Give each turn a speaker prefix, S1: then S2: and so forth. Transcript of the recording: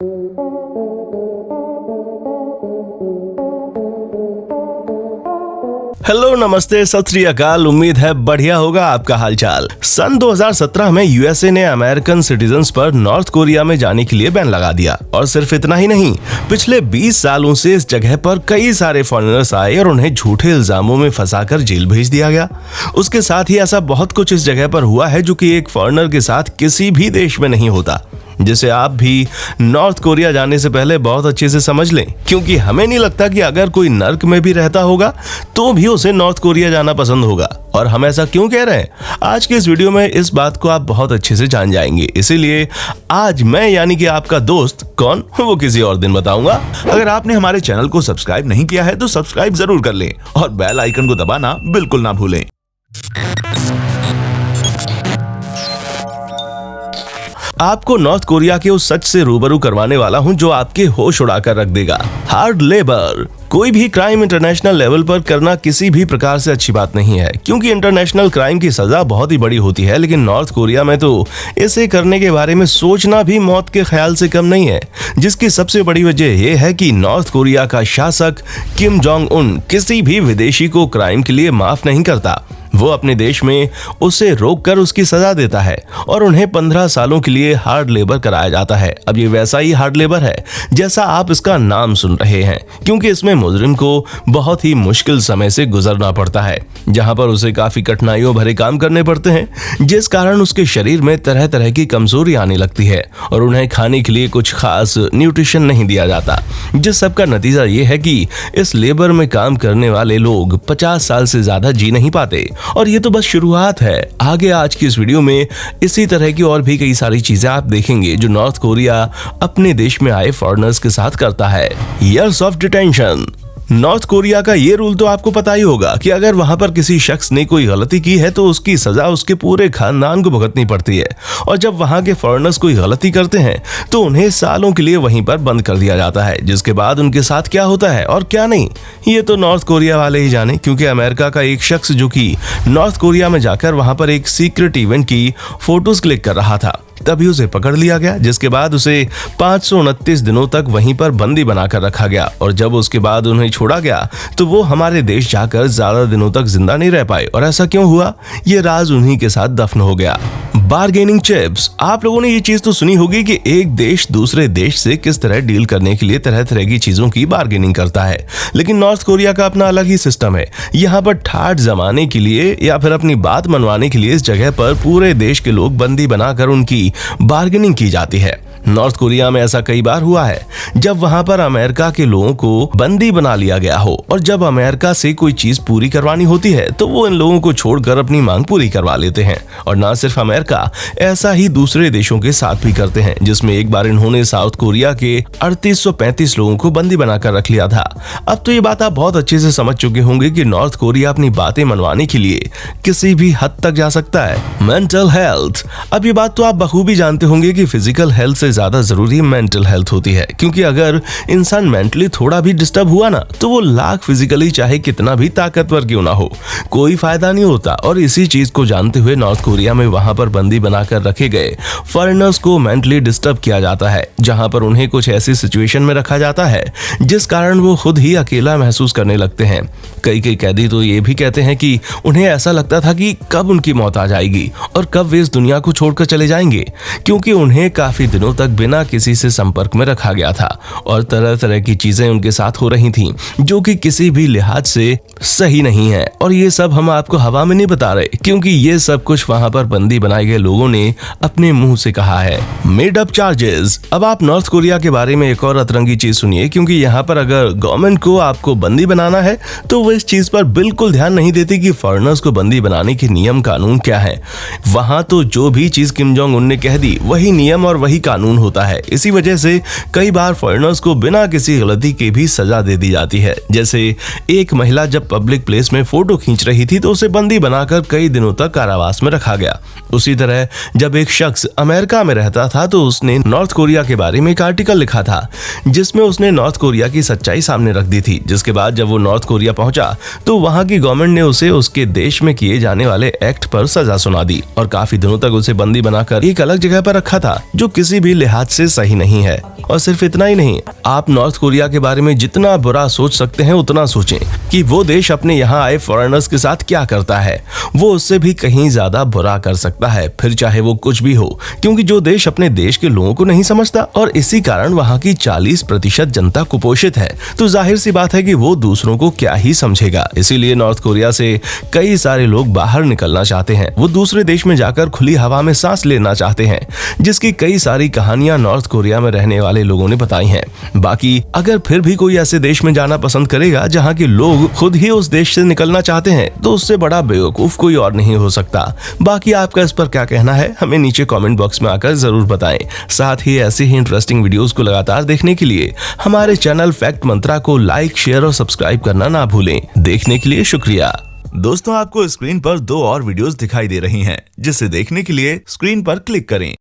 S1: Hello, नमस्ते, सत श्री अकाल। उम्मीद है बढ़िया होगा आपका हालचाल। सन 2017 में यूएसए ने अमेरिकन सिटीजन्स पर नॉर्थ कोरिया में जाने के लिए बैन लगा दिया। और सिर्फ इतना ही नहीं, पिछले 20 सालों से इस जगह पर कई सारे फॉरेनर्स आए और उन्हें झूठे इल्जामों में फंसाकर जेल भेज दिया गया। उसके साथ ही ऐसा बहुत कुछ इस जगह पर हुआ है जो कि एक फॉरेनर के साथ किसी भी देश में नहीं होता, जिसे आप भी नॉर्थ कोरिया जाने से पहले बहुत अच्छे से समझ लें। क्योंकि हमें नहीं लगता कि अगर कोई नर्क में भी रहता होगा तो भी उसे नॉर्थ कोरिया जाना पसंद होगा। और हम ऐसा क्यों कह रहे हैं, आज के इस वीडियो में इस बात को आप बहुत अच्छे से जान जाएंगे। इसीलिए आज मैं यानी कि आपका दोस्त कौन, वो किसी और दिन बताऊंगा।
S2: अगर आपने हमारे चैनल को सब्सक्राइब नहीं किया है तो सब्सक्राइब जरूर कर लें और बेल आइकन को दबाना बिल्कुल ना भूलें।
S1: आपको नॉर्थ कोरिया के उस सच से रूबरू करवाने वाला हूं जो आपके होश उड़ाकर रख देगा। Hard labour. कोई भी क्राइम इंटरनेशनल लेवल पर करना किसी भी प्रकार से अच्छी बात नहीं है, क्योंकि इंटरनेशनल क्राइम की सजा बहुत ही बड़ी होती है। लेकिन नॉर्थ कोरिया में तो इसे करने के बारे में सोचना भी मौत के ख्याल से कम नहीं है, जिसकी सबसे बड़ी वजह यह है कि नॉर्थ कोरिया का शासक किम जोंग उन किसी भी विदेशी को क्राइम के लिए माफ नहीं करता। वो अपने देश में उसे रोककर उसकी सजा देता है और उन्हें 15 सालों के लिए हार्ड लेबर कराया जाता है। अब ये वैसा ही हार्ड लेबर है जैसा आप इसका नाम सुन रहे हैं, क्योंकि इसमें मुजरिम को बहुत ही मुश्किल समय से गुजरना पड़ता है, जहां पर उसे काफी कठिनाइयों भरे काम करने पड़ते हैं, जिस कारण उसके शरीर में तरह तरह की कमजोरी आने लगती है और उन्हें खाने के लिए कुछ खास न्यूट्रिशन नहीं दिया जाता। जिस सब का नतीजा ये है कि इस लेबर में काम करने वाले लोग 50 साल से ज्यादा जी नहीं पाते। और ये तो बस शुरुआत है। आगे आज की इस वीडियो में इसी तरह की और भी कई सारी चीजें आप देखेंगे जो नॉर्थ कोरिया अपने देश में आए फॉरेनर्स के साथ करता है। Years of detention. North Korea का ये रूल तो आपको पता ही होगा कि अगर वहां पर किसी शख्स ने कोई गलती की है तो उसकी सजा उसके पूरे खानदान को भुगतनी पड़ती है। और जब वहां के फॉरेनर्स कोई गलती करते हैं तो उन्हें सालों के लिए वहीं पर बंद कर दिया जाता है, जिसके बाद उनके साथ क्या होता है और क्या नहीं, ये तो नॉर्थ कोरिया वाले ही जाने। क्योंकि अमेरिका का एक शख्स जो कि नॉर्थ कोरिया में जाकर वहां पर एक सीक्रेट इवेंट की फोटोज क्लिक कर रहा था, तभी उसे पकड़ लिया गया, जिसके बाद उसे 529 दिनों तक वहीं पर बंदी बनाकर रखा गया। और जब उसके बाद उन्हें छोड़ा गया तो वो हमारे देश जाकर ज्यादा दिनों तक जिंदा नहीं रह पाए। और ऐसा क्यों हुआ, ये राज उन्हीं के साथ दफन हो गया। Bargaining chips. आप लोगों ने ये चीज तो सुनी होगी कि एक देश दूसरे देश से किस तरह डील करने के लिए तरह तरह की चीजों की बार्गेनिंग करता है, लेकिन नॉर्थ कोरिया का अपना अलग ही सिस्टम है। यहाँ पर ठाठ जमाने के लिए या फिर अपनी बात मनवाने के लिए इस जगह पर पूरे देश के लोग बंदी बनाकर उनकी बार्गेनिंग की जाती है। नॉर्थ कोरिया में ऐसा कई बार हुआ है जब वहां पर अमेरिका के लोगों को बंदी बना लिया गया हो, और जब अमेरिका से कोई चीज पूरी करवानी होती है तो वो इन लोगों को छोड़कर अपनी मांग पूरी करवा लेते हैं। और ना सिर्फ अमेरिका, ऐसा ही दूसरे देशों के साथ भी करते हैं, जिसमें एक बार इन्होंने साउथ कोरिया के 3835 लोगों को बंदी बनाकर रख लिया था। अब तो ये बात आप बहुत अच्छे से समझ चुके होंगे कि नॉर्थ कोरिया अपनी बातें मनवाने के लिए किसी भी हद तक जा सकता है। Mental health. अब ये बात तो आप बखूबी जानते होंगे कि फिजिकल हेल्थ से ज्यादा जरूरी मेंटल हेल्थ होती है, क्योंकि अगर इंसान मेंटली थोड़ा भी डिस्टर्ब हुआ ना तो वो लाख फिजिकली चाहे कितना भी ताकतवर क्यों ना हो, कोई फायदा नहीं होता। और इसी चीज को जानते हुए नॉर्थ कोरिया में वहां पर बंदी बनाकर रखे गए फॉरेनर्स को मेंटली डिस्टर्ब किया जाता है, जहां पर उन्हें कुछ ऐसी सिचुएशन में रखा जाता है जिस कारण वो खुद ही अकेला महसूस करने लगते हैं। कई कैदी तो ये भी कहते हैं कि उन्हें ऐसा लगता था कि कब उनकी मौत आ जाएगी और कब वे इस दुनिया को छोड़कर चले जाएंगे, क्योंकि उन्हें काफी दिनों तक बिना किसी से संपर्क में रखा गया था और तरह तरह की चीजें उनके साथ हो रही थीं जो कि किसी भी लिहाज से सही नहीं है। और ये सब हम आपको हवा में नहीं बता रहे, क्योंकि ये सब कुछ वहां पर बंदी बनाए गए लोगों ने अपने मुंह से कहा है। Made up charges. अब आप नॉर्थ कोरिया के बारे में एक और अतरंगी चीज सुनिए, क्योंकि यहाँ पर अगर गवर्नमेंट को आपको बंदी बनाना है तो वो इस चीज पर बिल्कुल ध्यान नहीं देती कि फॉरेनर्स को बंदी बनाने के नियम कानून क्या है। वहां तो जो भी चीज किम जोंग उन ने कह दी वही नियम और वही कानून होता है। इसी वजह से कई बार फॉरेनर्स को बिना किसी गलती के भी सजा दे दी जाती है। जैसे एक महिला जब पब्लिक प्लेस में फोटो खींच रही थी तो उसे बंदी बनाकर कई दिनों तक कारावास में रखा गया। उसी तरह जब एक शख्स अमेरिका में रहता था तो उसने नॉर्थ कोरिया के बारे में एक आर्टिकल लिखा था जिसमें उसने नॉर्थ कोरिया की सच्चाई सामने रख दी थी, जिसके बाद जब वो नॉर्थ कोरिया पहुंचा पहुंचा तो वहां की गवर्नमेंट ने उसे उसके देश में किए जाने वाले एक्ट पर सजा सुना दी और काफी दिनों तक उसे बंदी बनाकर एक अलग जगह पर रखा था, जो किसी भी लिहाज से सही नहीं है। और सिर्फ इतना ही नहीं, आप नॉर्थ कोरिया के बारे में जितना बुरा सोच सकते हैं उतना सोचें कि वो देश अपने यहाँ आए फॉरेनर्स के साथ क्या करता है। वो उससे भी कहीं ज्यादा बुरा कर सकता है, फिर चाहे वो कुछ भी हो, क्योंकि जो देश अपने देश के लोगों को नहीं समझता और इसी कारण वहाँ की 40% जनता कुपोषित है, तो जाहिर सी बात है कि वो दूसरों को क्या ही समझेगा। इसीलिए नॉर्थ कोरिया से कई सारे लोग बाहर निकलना चाहते हैं। वो दूसरे देश में जाकर खुली हवा में सांस लेना चाहते हैं, जिसकी कई सारी कहानियां नॉर्थ कोरिया में रहने वाले लोगों ने बताई हैं। बाकी अगर फिर भी कोई ऐसे देश में जाना पसंद करेगा जहां के लोग खुद ही उस देश से निकलना चाहते हैं, तो उससे बड़ा बेवकूफ कोई और नहीं हो सकता। बाकी आपका इस पर क्या कहना है, हमें नीचे कमेंट बॉक्स में आकर जरूर बताएं। साथ ही ऐसे ही इंटरेस्टिंग वीडियोस को लगातार देखने के लिए हमारे चैनल फैक्ट मंत्रा को लाइक, शेयर और सब्सक्राइब करना ना भूलें। देखने के लिए शुक्रिया।
S2: दोस्तों, आपको स्क्रीन पर 2 और वीडियोस दिखाई दे रही हैं, जिसे देखने के लिए स्क्रीन पर क्लिक करें।